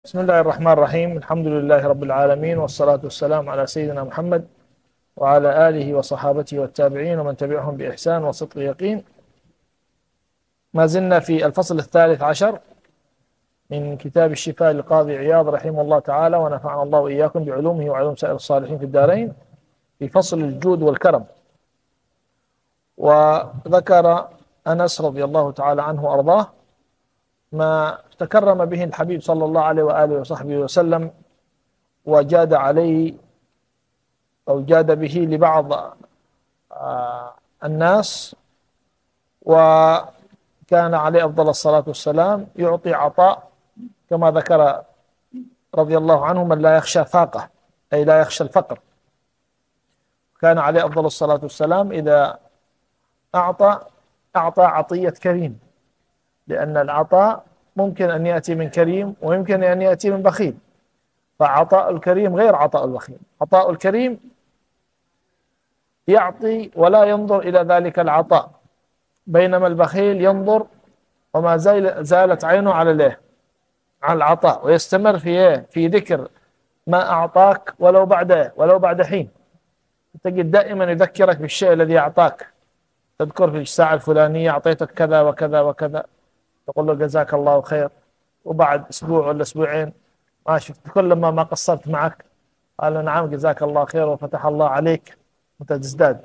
بسم الله الرحمن الرحيم. الحمد لله رب العالمين، والصلاة والسلام على سيدنا محمد وعلى آله وصحابته والتابعين ومن تبعهم بإحسان وصدق يقين. ما زلنا في الفصل الثالث عشر من كتاب الشفاء للقاضي عياض رحمه الله تعالى، ونفعنا الله وإياكم بعلومه وعلوم سائر الصالحين في الدارين، في فصل الجود والكرم. وذكر أنس رضي الله تعالى عنه وأرضاه ما تكرم به الحبيب صلى الله عليه وآله وصحبه وسلم، وجاد عليه أو جاد به لبعض الناس، وكان عليه أفضل الصلاة والسلام يعطي عطاء كما ذكر رضي الله عنه من لا يخشى فاقة، أي لا يخشى الفقر. كان عليه أفضل الصلاة والسلام إذا أعطى عطية كريم، لأن العطاء ممكن أن يأتي من كريم ويمكن أن يأتي من بخيل، فعطاء الكريم غير عطاء البخيل. عطاء الكريم يعطي ولا ينظر إلى ذلك العطاء، بينما البخيل ينظر وما زالت عينه على العطاء، ويستمر في ذكر ما أعطاك ولو بعد حين. تجد دائما يذكرك بالشيء الذي أعطاك، تذكر في الساعة الفلانية أعطيتك كذا وكذا وكذا، تقول له جزاك الله خير، وبعد أسبوع ولا أسبوعين ما شفت، كل ما قصرت معك قال نعم جزاك الله خير وفتح الله عليك، أنت تزداد.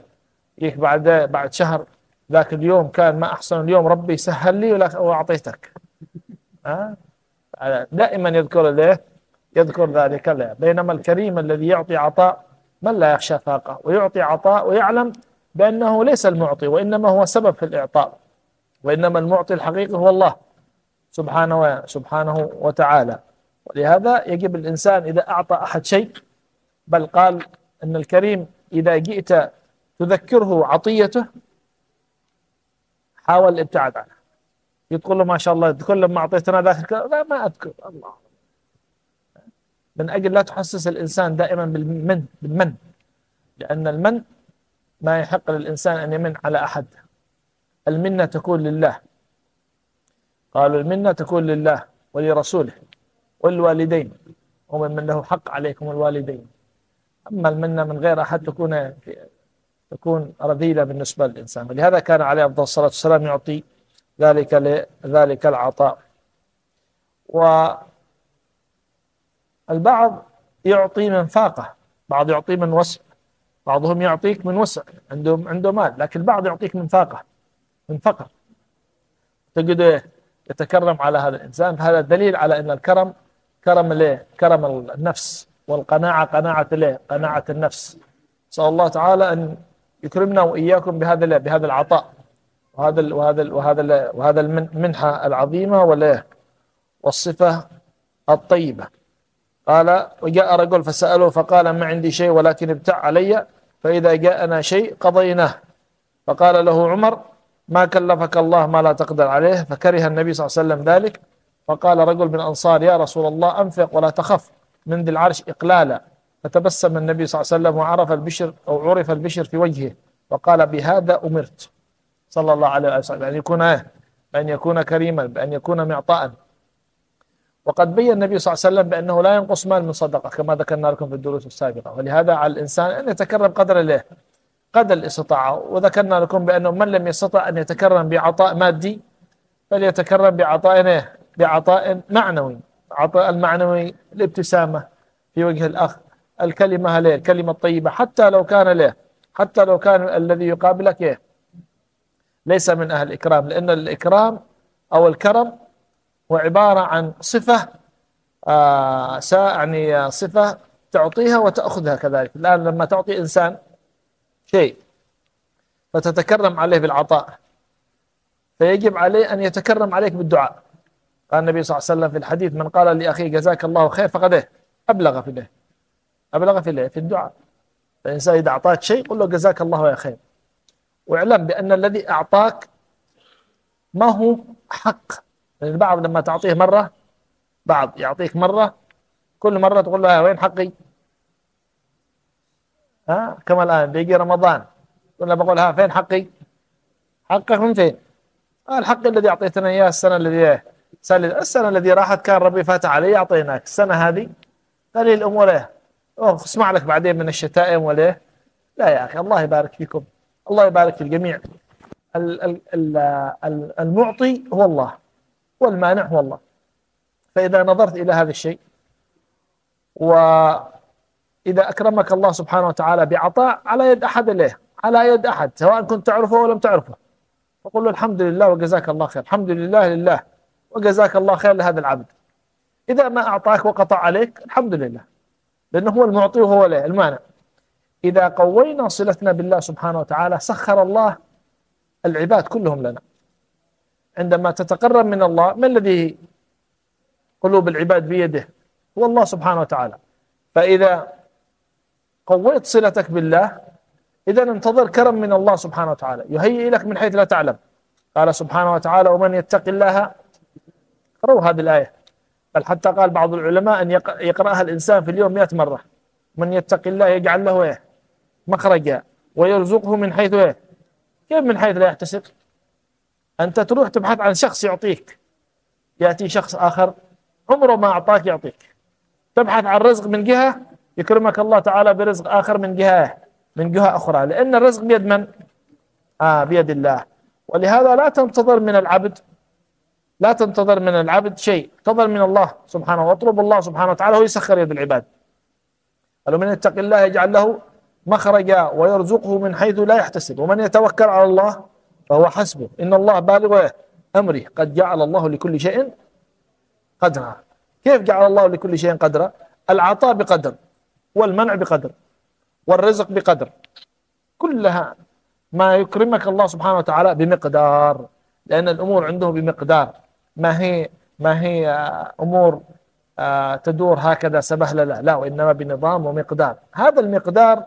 يجيك بعد شهر، ذاك اليوم كان ما أحسن اليوم، ربي سهل لي وأعطيتك. دائما يذكر ذلك بينما الكريم الذي يعطي عطاء من لا يخشى فاقة، ويعطي عطاء ويعلم بأنه ليس المعطي وإنما هو سبب في الإعطاء، وإنما المعطي الحقيقي هو الله سبحانه وتعالى. ولهذا يجب الإنسان إذا أعطى أحد شيء، بل قال أن الكريم إذا جئت تذكره عطيته حاول الابتعاد عنه. يقول له ما شاء الله كل ما أعطيتنا ذاك لا ما أذكر الله، من أجل لا تحسس الإنسان دائما بالمن، لأن المن ما يحق للإنسان أن يمن على أحد. المنة تكون لله، قالوا المنة تكون لله ولرسوله والوالدين، ومن له حق عليكم الوالدين. أما المنة من غير أحد تكون رذيلة بالنسبة للإنسان. ولهذا كان عليه أفضل الصلاة والسلام يعطي ذلك العطاء. والبعض يعطي من فاقة، بعض يعطي من وسع، بعضهم يعطيك من وسع عنده مال، لكن البعض يعطيك من فاقة، من فقر، تجده يتكرم على هذا الإنسان. فهذا دليل على أن الكرم كرم النفس، والقناعة قناعة النفس. نسأل الله تعالى أن يكرمنا وإياكم بهذا العطاء وهذا المنحة العظيمة والصفة الطيبة. قال وجاء رجل فسأله فقال ما عندي شيء ولكن ابتع علي، فإذا جاءنا شيء قضيناه. فقال له عمر ما كلفك الله ما لا تقدر عليه، فكره النبي صلى الله عليه وسلم ذلك. فقال رجل من الأنصار يا رسول الله أنفق ولا تخف من ذي العرش إقلالا، فتبسم النبي صلى الله عليه وسلم وعرف البشر في وجهه، وقال بهذا أمرت صلى الله عليه وسلم بأن يكون كريما، بأن يكون معطاء. وقد بين النبي صلى الله عليه وسلم بأنه لا ينقص مال من صدقة كما ذكرنا لكم في الدروس السابقة. ولهذا على الإنسان أن يتكرم قدر الاستطاعة. وذكرنا لكم بأنه من لم يستطع أن يتكرم بعطاء مادي فليتكرم بعطاء معنوي. العطاء المعنوي الابتسامة في وجه الأخ، الكلمة الطيبة، حتى لو كان الذي يقابلك ليس من أهل الإكرام، لأن الإكرام أو الكرم هو عبارة عن صفة يعني صفة تعطيها وتأخذها كذلك. الآن لما تعطي إنسان شيء فتتكرم عليه بالعطاء، فيجب عليه أن يتكرم عليك بالدعاء. قال النبي صلى الله عليه وسلم في الحديث من قال لأخيه جزاك الله خير فقد أبلغ في الدعاء. فالإنسان إذا أعطاك شيء قل له جزاك الله يا خير، واعلم بأن الذي أعطاك ما هو حق. لأن البعض لما تعطيه مرة، بعض يعطيك مرة، كل مرة تقول له وين حقي؟ كما الآن بيجي رمضان كنا بقول فين حقي؟ حقك من فين؟ الحق الذي أعطيتنا إياه السنة السنة الذي راحت كان ربي فاتح علي أعطيناك، السنة هذه قليل الأمور إيه، اسمع لك بعدين من الشتائم ولا لا يا أخي. الله يبارك فيكم، الله يبارك في الجميع. المعطي هو الله والمانع هو الله. فإذا نظرت إلى هذا الشيء، وإذا أكرمك الله سبحانه وتعالى بعطاء على يد أحد له، على يد أحد سواء كنت تعرفه أو لم تعرفه، فقل له الحمد لله وجزاك الله خير، الحمد لله لله وجزاك الله خير لهذا العبد. إذا ما أعطاك وقطع عليك الحمد لله، لأنه هو المعطي وهو له المانع. إذا قوينا صلتنا بالله سبحانه وتعالى سخر الله العباد كلهم لنا. عندما تتقرب من الله، ما الذي قلوب العباد بيده؟ هو الله سبحانه وتعالى. فإذا قويت صلتك بالله، إذا انتظر كرم من الله سبحانه وتعالى يهيئ لك من حيث لا تعلم. قال سبحانه وتعالى: ومن يتق الله، اقرأوا هذه الآية، بل حتى قال بعض العلماء أن يقرأها الإنسان في اليوم 100 مرة. من يتق الله يجعل له إيه؟ مخرجا ويرزقه من حيث إيه؟ كيف من حيث لا يحتسب؟ أنت تروح تبحث عن شخص يعطيك، يأتي شخص آخر عمره ما أعطاك يعطيك. تبحث عن رزق من جهة، يكرمك الله تعالى برزق آخر من جهة أخرى، لأن الرزق بيد من؟ بيد الله. ولهذا لا تنتظر من العبد شيء، انتظر من الله سبحانه، واطلب الله سبحانه وتعالى هو يسخر يد العباد. قالوا: من يتق الله يجعل له مخرجا ويرزقه من حيث لا يحتسب ومن يتوكل على الله فهو حسبه إن الله بالغ أمره قد جعل الله لكل شيء قدرا. كيف جعل الله لكل شيء قدرا؟ العطاء بقدر، والمنع بقدر، والرزق بقدر، كلها ما يكرمك الله سبحانه وتعالى بمقدار، لأن الأمور عنده بمقدار، ما هي أمور تدور هكذا سبهلة، لا، وإنما بنظام ومقدار. هذا المقدار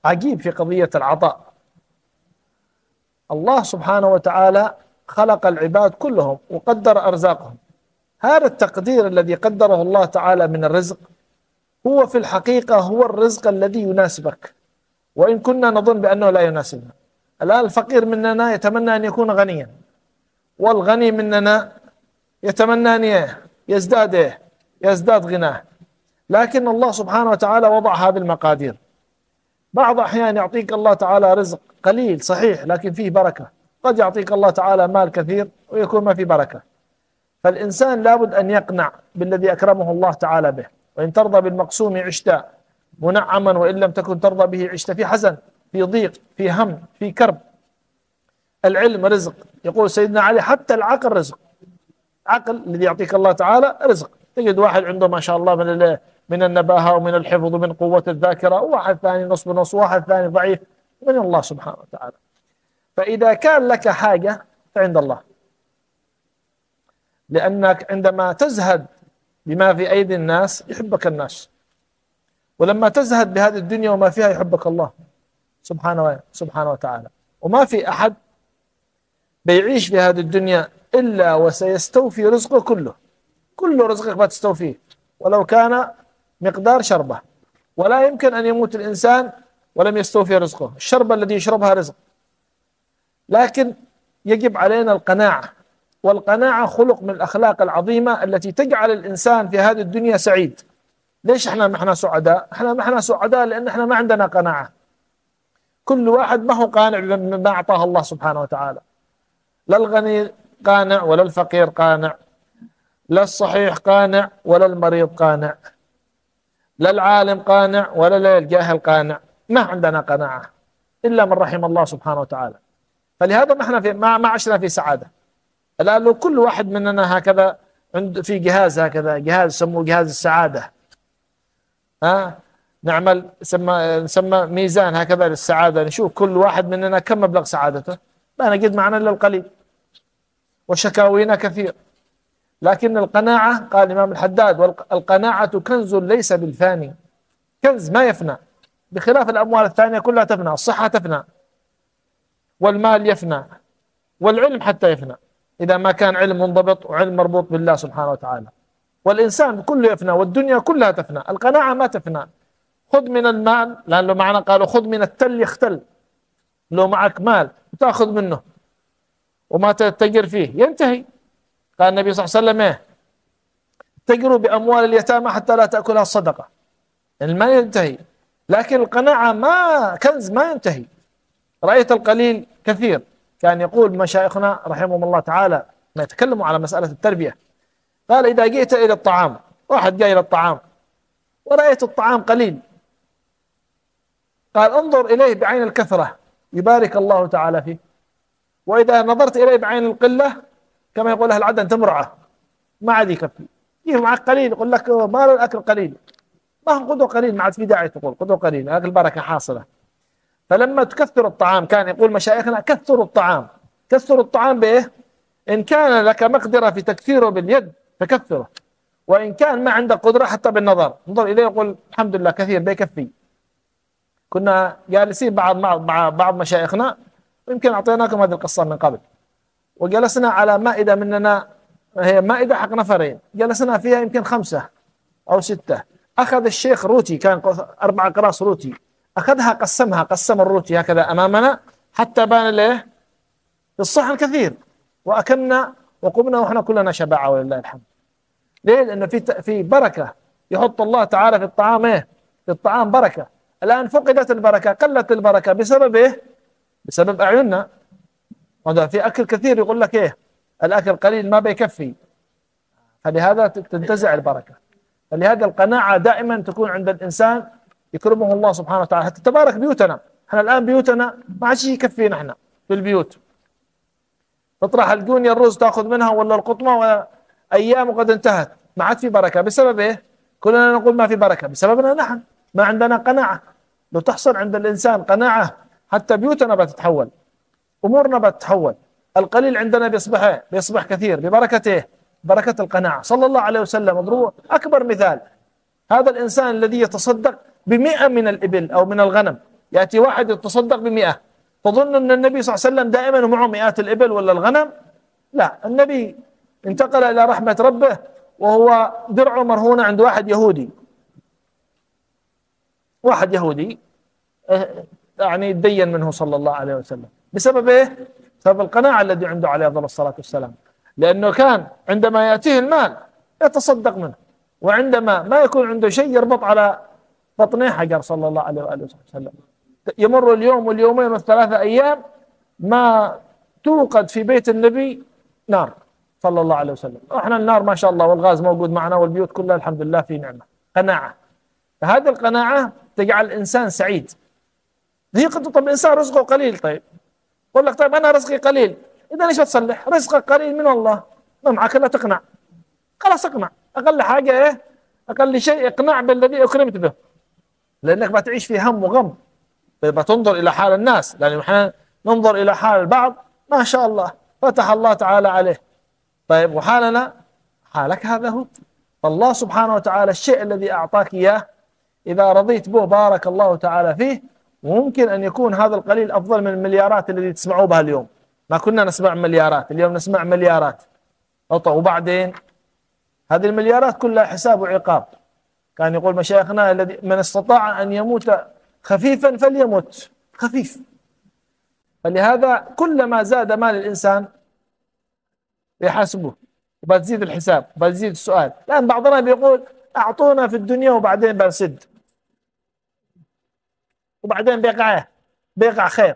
عجيب في قضية العطاء. الله سبحانه وتعالى خلق العباد كلهم وقدر أرزاقهم. هذا التقدير الذي قدره الله تعالى من الرزق هو في الحقيقة هو الرزق الذي يناسبك، وإن كنا نظن بأنه لا يناسبنا. الآن الفقير مننا يتمنى أن يكون غنيا، والغني مننا يتمنى أن يزداد غناه. لكن الله سبحانه وتعالى وضع هذه المقادير. بعض أحيان يعطيك الله تعالى رزق قليل صحيح لكن فيه بركة، قد يعطيك الله تعالى مال كثير ويكون ما فيه بركة. فالإنسان لابد أن يقنع بالذي أكرمه الله تعالى به. وإن ترضى بالمقسوم عشت منعما، وإن لم تكن ترضى به عشت في حزن، في ضيق، في هم، في كرب. العلم رزق، يقول سيدنا علي: حتى العقل رزق. عقل الذي يعطيك الله تعالى رزق. تجد واحد عنده ما شاء الله من النباهة ومن الحفظ ومن قوة الذاكرة، وواحد ثاني نص بنص، وواحد ثاني ضعيف، من الله سبحانه وتعالى. فإذا كان لك حاجة فعند الله، لأنك عندما تزهد بما في أيدي الناس يحبك الناس، ولما تزهد بهذه الدنيا وما فيها يحبك الله سبحانه وتعالى. وما في أحد بيعيش في هذه الدنيا إلا وسيستوفي رزقه كل رزقك ما تستوفيه ولو كان مقدار شربة. ولا يمكن أن يموت الإنسان ولم يستوفي رزقه، الشربة الذي يشربها رزق. لكن يجب علينا القناعة، والقناعة خلق من الأخلاق العظيمة التي تجعل الإنسان في هذه الدنيا سعيد. ليش احنا ما احنا سعداء؟ احنا ما احنا سعداء لأن احنا ما عندنا قناعة. كل واحد ما هو قانع بما أعطاه الله سبحانه وتعالى. لا الغني قانع ولا الفقير قانع، لا الصحيح قانع ولا المريض قانع، لا العالم قانع ولا الجاهل قانع. ما عندنا قناعة إلا من رحم الله سبحانه وتعالى. فلهذا ما عشنا في سعادة. الآن لو كل واحد مننا هكذا في جهاز، هكذا جهاز يسموه جهاز السعادة، نعمل نسمى ميزان هكذا للسعادة، نشوف كل واحد مننا كم مبلغ سعادته، لا نجد معنا إلا القليل وشكاوينا كثير. لكن القناعة، قال الإمام الحداد: والقناعة كنز ليس بالفاني. كنز ما يفنى، بخلاف الأموال الثانية كلها تفنى، الصحة تفنى، والمال يفنى، والعلم حتى يفنى إذا ما كان علم منضبط وعلم مربوط بالله سبحانه وتعالى. والإنسان كله يفنى، والدنيا كلها تفنى، القناعة ما تفنى. خذ من المال، لأنه معنا قالوا: خذ من التل يختل. لو معك مال وتأخذ منه وما تتجر فيه ينتهي. قال النبي صلى الله عليه وسلم إيه؟ تجروا بأموال اليتامى حتى لا تأكلها الصدقة، يعني ما ينتهي. لكن القناعة ما كنز ما ينتهي. رأيت القليل كثير. كان يقول مشايخنا رحمهم الله تعالى ما يتكلموا على مسألة التربية، قال إذا جئت إلى الطعام، واحد جاي إلى الطعام ورأيت الطعام قليل، قال انظر إليه بعين الكثرة يبارك الله تعالى فيه، وإذا نظرت إليه بعين القلة كما يقول أهل عدن تمرعه، ما عاد يكفي. يجي معك قليل يقول لك ما له الأكل قليل، ما هو خذوا قليل، ما عاد في داعي تقول خذوا قليل، هذه البركة حاصلة. فلما تكثر الطعام، كان يقول مشايخنا كثروا الطعام. كثروا الطعام بإيه؟ إن كان لك مقدرة في تكثيره باليد فكثره، وإن كان ما عندك قدرة حتى بالنظر انظر إليه يقول الحمد لله كثير بيكفي. كنا جالسين مع بعض مشايخنا، ويمكن أعطيناكم هذه القصة من قبل، وجلسنا على مائدة مننا، هي مائدة حق نفرين، جلسنا فيها يمكن 5 أو 6. أخذ الشيخ روتي، كان 4 أقراص روتي، أخذها قسم الروتي هكذا أمامنا حتى بان له في الصحن كثير، وأكلنا وقمنا وإحنا كلنا شبعة ولله الحمد. ليه؟ لأنه في بركة يحط الله تعالى في الطعام. إيه؟ في الطعام بركة. الآن فقدت البركة، قلت البركة بسبب إيه؟ بسبب أعيننا. وهذا في أكل كثير يقول لك إيه؟ الأكل قليل ما بيكفي، فلهذا تنتزع البركة. فلهذا القناعة دائما تكون عند الإنسان يكرمه الله سبحانه وتعالى. حتى تبارك بيوتنا، احنا الآن بيوتنا ما عاد شيء يكفينا احنا في البيوت. تطرح الجونيا الرز تاخذ منها ولا القطمة وأيام وقد انتهت، ما عاد في بركة. بسبب إيه؟ كلنا نقول ما في بركة بسببنا نحن ما عندنا قناعة. لو تحصل عند الإنسان قناعة حتى بيوتنا بتتحول، أمورنا بتتحول. القليل عندنا بيصبح كثير ببركته، بركة القناعة. صلى الله عليه وسلم اضربوا أكبر مثال، هذا الإنسان الذي يتصدق ب100 من الإبل أو من الغنم، يأتي واحد يتصدق ب100، تظن أن النبي صلى الله عليه وسلم دائما معه مئات الإبل ولا الغنم؟ لا، النبي انتقل إلى رحمة ربه وهو درعه مرهونة عند واحد يهودي يعني يتدين منه صلى الله عليه وسلم. بسبب إيه؟ بسبب القناعة الذي عنده عليه أفضل الصلاة والسلام. لأنه كان عندما يأتيه المال يتصدق منه، وعندما ما يكون عنده شيء يربط على بطنه حجر صلى الله عليه وآله وسلم. يمر اليوم واليومين والثلاثة أيام ما توقد في بيت النبي نار صلى الله عليه وسلم. احنا النار ما شاء الله والغاز موجود معنا والبيوت كلها الحمد لله في نعمة. قناعة. فهذه القناعة تجعل الإنسان سعيد. هي قد طب الإنسان رزقه قليل، طيب يقول لك طيب أنا رزقي قليل، إذا ليش بتصلح؟ رزقك قليل من الله، ما معك إلا تقنع، خلاص اقنع. أقل حاجة إيه؟ أقل شيء اقنع بالذي أكرمت به، لأنك بتعيش في هم وغم. بتنظر إلى حال الناس، لأن احنا ننظر إلى حال البعض ما شاء الله فتح الله تعالى عليه، طيب وحالنا حالك هذا هو. فالله سبحانه وتعالى الشيء الذي أعطاك إياه إذا رضيت به بارك الله تعالى فيه، وممكن أن يكون هذا القليل أفضل من المليارات التي تسمعوا بها اليوم. ما كنا نسمع مليارات، اليوم نسمع مليارات. وبعدين هذه المليارات كلها حساب وعقاب. كان يقول مشايخنا الذي من استطاع أن يموت خفيفا فليمت خفيف. فلهذا كلما زاد مال الإنسان يحاسبه وبتزيد الحساب وبتزيد السؤال. الآن بعضنا بيقول أعطونا في الدنيا وبعدين بنسد، وبعدين بيقع خير.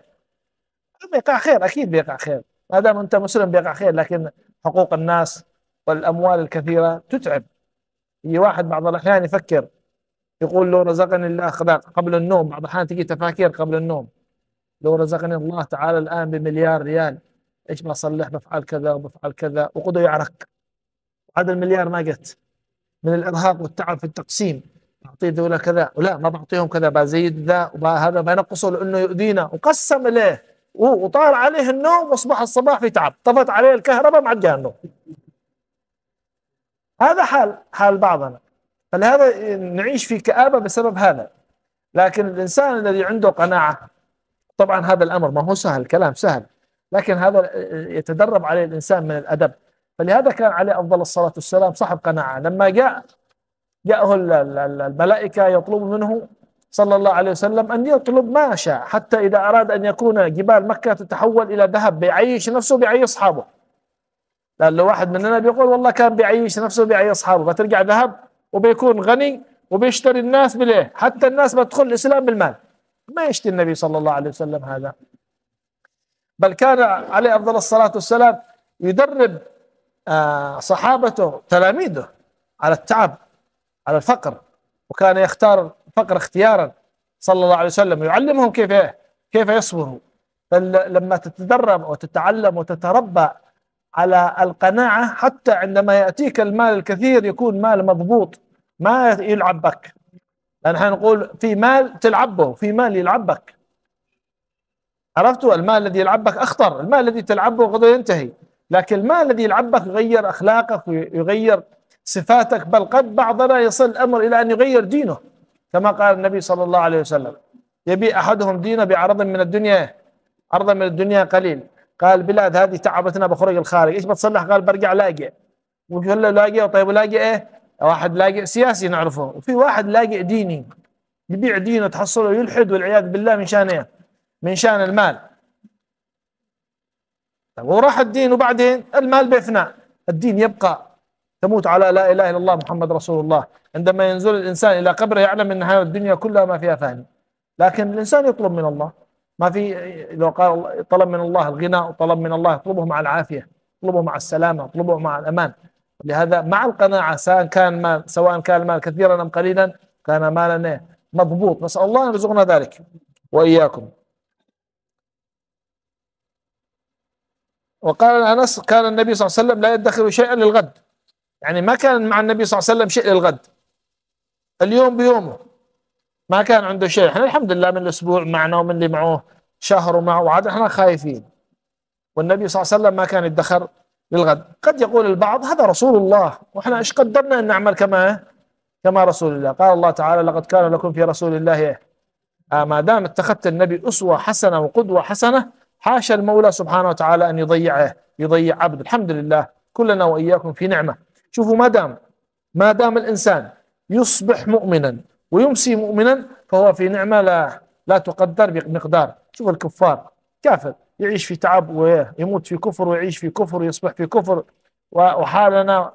بيقع خير، أكيد بيقع خير ما دام أنت مسلم بيقع خير، لكن حقوق الناس والأموال الكثيرة تتعب. يجي واحد بعض الأحيان يفكر يقول لو رزقني الله قبل النوم، بعض الأحيان تجي تفاكير قبل النوم، لو رزقني الله تعالى الآن بمليار ريال إيش بصلح، بفعل كذا وبفعل كذا، وقده يعرق. هذا المليار ما جت من الإرهاق والتعب في التقسيم، أعطيه دولة كذا ولا ما بعطيهم كذا، بزيد ذا وهذا بنقصه لأنه يؤذينا، وقسم له وطار عليه النوم واصبح الصباح في تعب، طفت عليه الكهرباء ما عاد جاه النوم. هذا حال بعضنا. فلهذا نعيش في كآبة بسبب هذا. لكن الإنسان الذي عنده قناعة، طبعا هذا الأمر ما هو سهل، الكلام سهل، لكن هذا يتدرب عليه الإنسان من الأدب. فلهذا كان عليه أفضل الصلاة والسلام صاحب قناعة. لما جاءه الملائكة يطلب منه صلى الله عليه وسلم أن يطلب ما شاء، حتى إذا أراد أن يكون جبال مكة تتحول إلى ذهب بيعيش نفسه بيعيش أصحابه. لأن لو واحد مننا بيقول والله كان بيعيش نفسه بيعيش أصحابه، فترجع ذهب وبيكون غني وبيشتري الناس بالإيه، حتى الناس بدخل الإسلام بالمال. ما يشتري النبي صلى الله عليه وسلم هذا، بل كان عليه أفضل الصلاة والسلام يدرب صحابته تلاميذه على التعب، على الفقر، وكان يختار الفقر اختيارا صلى الله عليه وسلم، يعلمهم كيف يصبروا. فلما تتدرب وتتعلم وتتربى على القناعة، حتى عندما يأتيك المال الكثير يكون مال مضبوط ما يلعب بك، لأن احنا نقول في مال تلعب به وفي مال يلعب بك. عرفتوا؟ المال الذي يلعب بك أخطر، المال الذي تلعب به قد ينتهي، لكن المال الذي يلعب بك يغير أخلاقك ويغير صفاتك، بل قد بعضنا يصل الأمر إلى أن يغير دينه، كما قال النبي صلى الله عليه وسلم: يبيع أحدهم دينه بعرض من الدنيا، عرضا من الدنيا قليل. قال: بلاد هذه تعبتنا بخرج الخارج، ايش بتصلح؟ قال: برجع لاقي. وقال له لاقي. طيب ولاقي ايه؟ واحد لاقي سياسي نعرفه، وفي واحد لاقي ديني يبيع دينه، تحصله يلحد والعياذ بالله من شان ايه؟ من شان المال. وراح الدين، وبعدين المال بيفنى، الدين يبقى. تموت على لا اله الا الله محمد رسول الله. عندما ينزل الانسان الى قبره يعلم ان هذه الدنيا كلها ما فيها فاني، لكن الانسان يطلب من الله ما في. لو قال طلب من الله الغنى وطلب من الله، يطلبه مع العافيه، يطلبه مع السلامه، يطلبه مع الامان. لهذا مع القناعه، سواء كان المال كثيرا ام قليلا، كان مالا مضبوط. نسال الله ان يرزقنا ذلك واياكم. وقال انس: كان النبي صلى الله عليه وسلم لا يدخر شيئا للغد، يعني ما كان مع النبي صلى الله عليه وسلم شيء للغد، اليوم بيومه، ما كان عنده شيء. احنا الحمد لله من الاسبوع معنا، ومن اللي معه شهر ومعه، وعاد احنا خايفين. والنبي صلى الله عليه وسلم ما كان يدخر للغد. قد يقول البعض: هذا رسول الله، واحنا ايش قدرنا ان نعمل كما رسول الله. قال الله تعالى: لقد كان لكم في رسول الله ما دام اتخذت النبي اسوه حسنه وقدوه حسنه، حاشا المولى سبحانه وتعالى ان يضيع عبد. الحمد لله كلنا واياكم في نعمه. شوفوا، ما دام الانسان يصبح مؤمنا ويمسي مؤمنا فهو في نعمه لا تقدر بمقدار. شوف الكفار، كافر يعيش في تعب ويموت في كفر، ويعيش في كفر ويصبح في كفر، وحالنا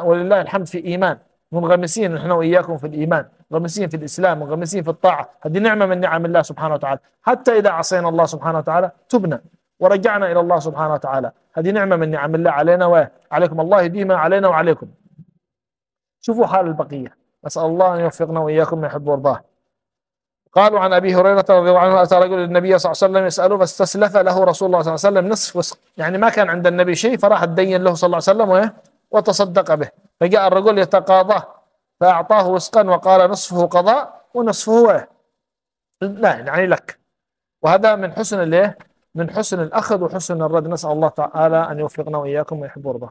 ولله الحمد في ايمان، منغمسين نحن واياكم في الايمان، منغمسين في الاسلام، منغمسين في الطاعه. هذه نعمه من نعم الله سبحانه وتعالى. حتى اذا عصينا الله سبحانه وتعالى تبنا ورجعنا الى الله سبحانه وتعالى، هذه نعمه من نعم الله علينا وعليكم. الله يديمها علينا وعليكم. شوفوا حال البقيه، نسال الله ان يوفقنا واياكم ما يحب ويرضاه. قالوا عن ابي هريره رضي الله عنه: اتى رجل النبي صلى الله عليه وسلم يساله، فاستسلف له رسول الله صلى الله عليه وسلم نصف وسق، يعني ما كان عند النبي شيء، فراح تدين له صلى الله عليه وسلم وتصدق به. فجاء الرجل يتقاضاه فاعطاه وسقا وقال: نصفه قضاء ونصفه لا، يعني لك. وهذا من حسن من حسن الاخذ وحسن الرد. نسال الله تعالى ان يوفقنا واياكم ويحب ويرضاه.